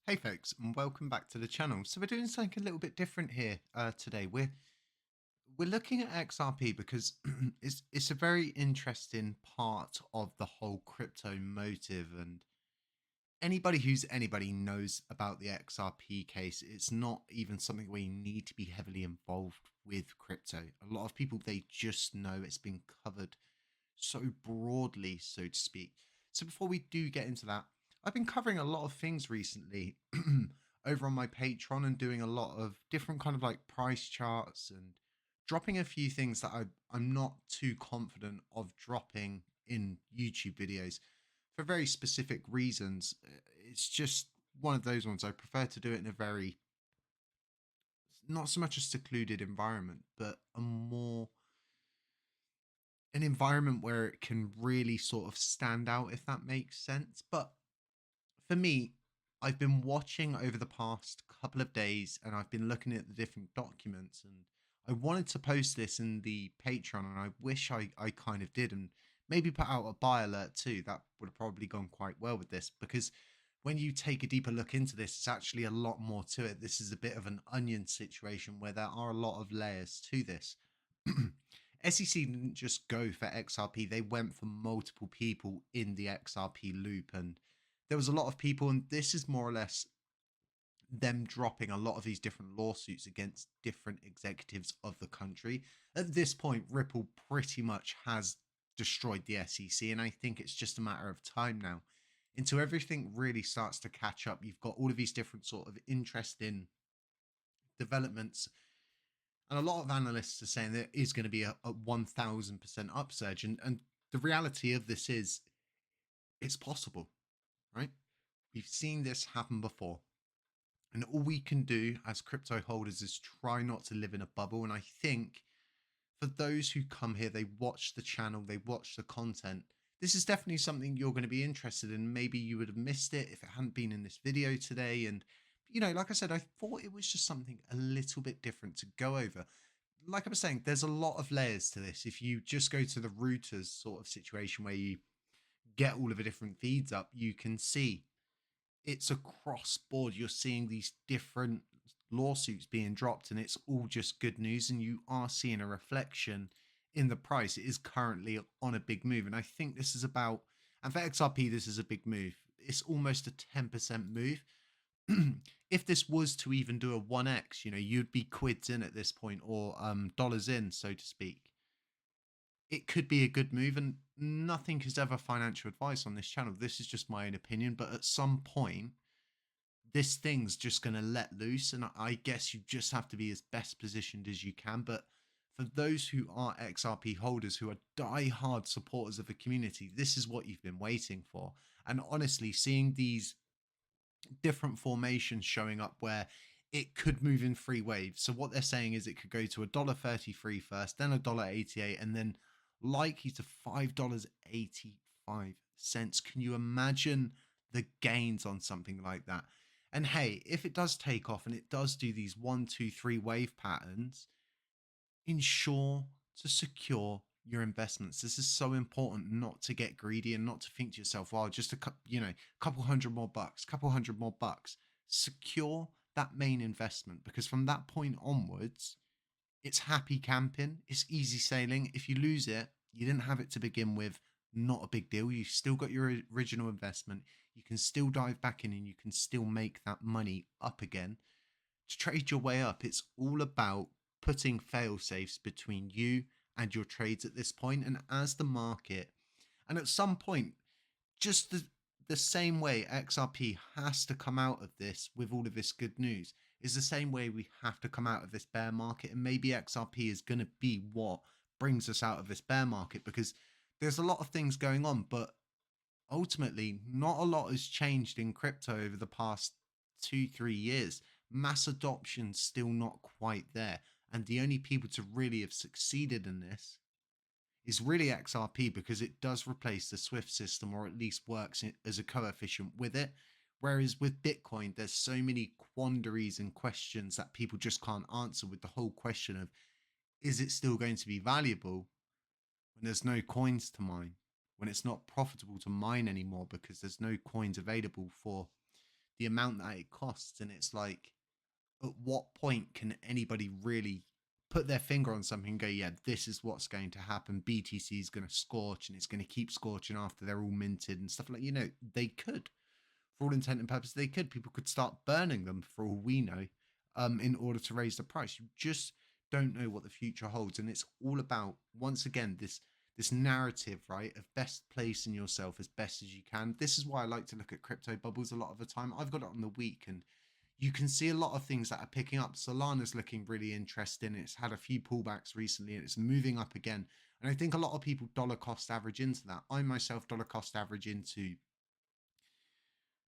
Hey folks, and welcome back to the channel. So we're doing something a little bit different here today. We're looking at XRP because it's a very interesting part of the whole crypto motive, and anybody who's anybody knows about the XRP case. It's not even something where you need to be heavily involved with crypto. A lot of people, they just know it's been covered so broadly, so to speak. So before we do get into that, I've been covering a lot of things recently over on my Patreon and doing a lot of different kind of like price charts and dropping a few things that I'm not too confident of dropping in YouTube videos for very specific reasons. It's just one of those ones. I prefer to do it in a very, not so much a secluded environment, but an environment where it can really sort of stand out, if that makes sense. But for me, I've been watching over the past couple of days and I've been looking at the different documents, and I wanted to post this in the Patreon, and I wish I kind of did, and maybe put out a buy alert too. That would have probably gone quite well with this, because when you take a deeper look into this, it's actually a lot more to it. This is a bit of an onion situation where there are a lot of layers to this. SEC didn't just go for XRP, they went for multiple people in the XRP loop. And there was a lot of people, and this is more or less them dropping a lot of these different lawsuits against different executives of the country. At this point, Ripple pretty much has destroyed the SEC, and I think it's just a matter of time now until everything really starts to catch up. You've got all of these different sort of interesting developments, and a lot of analysts are saying there is going to be a 1000% upsurge. And the reality of this is it's possible, right? We've seen this happen before. And all we can do as crypto holders is try not to live in a bubble. And I think for those who come here, they watch the channel, they watch the content. This is definitely something you're going to be interested in. Maybe you would have missed it if it hadn't been in this video today. And, like I said, I thought it was just something a little bit different to go over. Like I was saying, there's a lot of layers to this. If you just go to the routers sort of situation where you get all of the different feeds up, you can see it's across board. You're seeing these different lawsuits being dropped, and it's all just good news. And you are seeing a reflection in the price. It is currently on a big move. And I think this is about, and for XRP, this is a big move. It's almost a 10% move. If this was to even do a 1x, you'd be quids in at this point, or dollars in, so to speak. It could be a good move, and nothing is ever financial advice on this channel. This is just my own opinion, but at some point, this thing's just going to let loose, and I guess you just have to be as best positioned as you can. But for those who are XRP holders, who are die-hard supporters of the community, this is what you've been waiting for. And honestly, seeing these different formations showing up where it could move in three waves. So what they're saying is it could go to $1.33 first, then $1.88, and then likely to $5.85. Can you imagine the gains on something like that? And hey, if it does take off and it does do these 1, 2, 3 wave patterns, ensure to secure your investments. This is so important, not to get greedy and not to think to yourself, well, just couple hundred more bucks, couple hundred more bucks. Secure that main investment, because from that point onwards, it's happy camping, it's easy sailing. If you lose it, you didn't have it to begin with, not a big deal. You've still got your original investment. You can still dive back in and you can still make that money up again. To trade your way up, it's all about putting fail safes between you and your trades at this point. And as the market, and at some point, just the same way XRP has to come out of this with all of this good news, is the same way we have to come out of this bear market. And maybe XRP is going to be what brings us out of this bear market, because there's a lot of things going on, but ultimately not a lot has changed in crypto over the past 2, 3 years. Mass adoption's still not quite there, and the only people to really have succeeded in this is really XRP, because it does replace the Swift system, or at least works as a coefficient with it. Whereas with Bitcoin, there's so many quandaries and questions that people just can't answer, with the whole question of, is it still going to be valuable when there's no coins to mine, when it's not profitable to mine anymore because there's no coins available for the amount that it costs. And it's like, at what point can anybody really put their finger on something and go, yeah, this is what's going to happen? BTC is going to scorch and it's going to keep scorching after they're all minted and stuff like, they could, for all intent and purpose, they could. People could start burning them for all we know, in order to raise the price. You just don't know what the future holds. And it's all about, once again, this narrative, right, of best placing yourself as best as you can. This is why I like to look at crypto bubbles a lot of the time. I've got it on the week, and you can see a lot of things that are picking up. Solana's looking really interesting. It's had a few pullbacks recently and it's moving up again. And I think a lot of people dollar cost average into that. I myself dollar cost average into,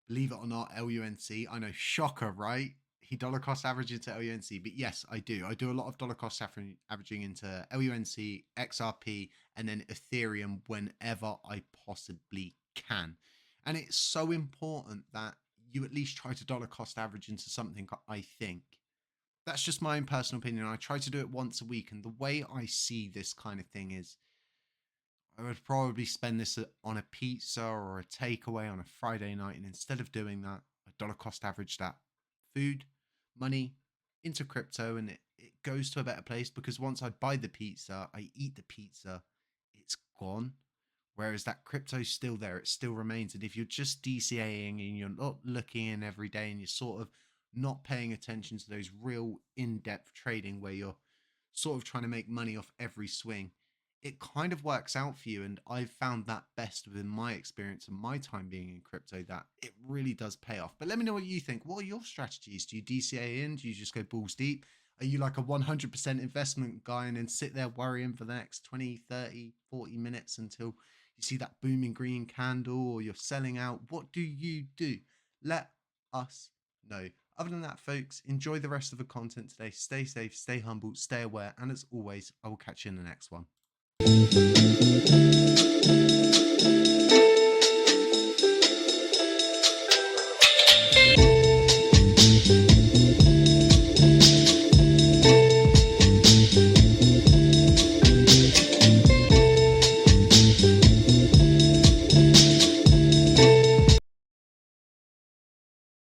believe it or not, LUNC. I know, shocker, right? He dollar cost average into LUNC, but yes, I do. I do a lot of dollar cost averaging into LUNC, XRP, and then Ethereum whenever I possibly can. And it's so important that you at least try to dollar cost average into something, I think. That's just my own personal opinion. I try to do it once a week. And the way I see this kind of thing is, I would probably spend this on a pizza or a takeaway on a Friday night. And instead of doing that, I dollar cost average that food, money into crypto, and it goes to a better place, because once I buy the pizza, I eat the pizza, it's gone. Whereas that crypto's still there, it still remains. And if you're just DCAing and you're not looking in every day and you're sort of not paying attention to those real in-depth trading where you're sort of trying to make money off every swing, it kind of works out for you. And I've found that best within my experience and my time being in crypto, that it really does pay off. But let me know what you think. What are your strategies? Do you DCA in? Do you just go balls deep? Are you like a 100% investment guy and then sit there worrying for the next 20, 30, 40 minutes until you see that booming green candle, or you're selling out? What do you do? Let us know. Other than that, folks, enjoy the rest of the content today. Stay safe, stay humble, stay aware, and as always, I will catch you in the next one.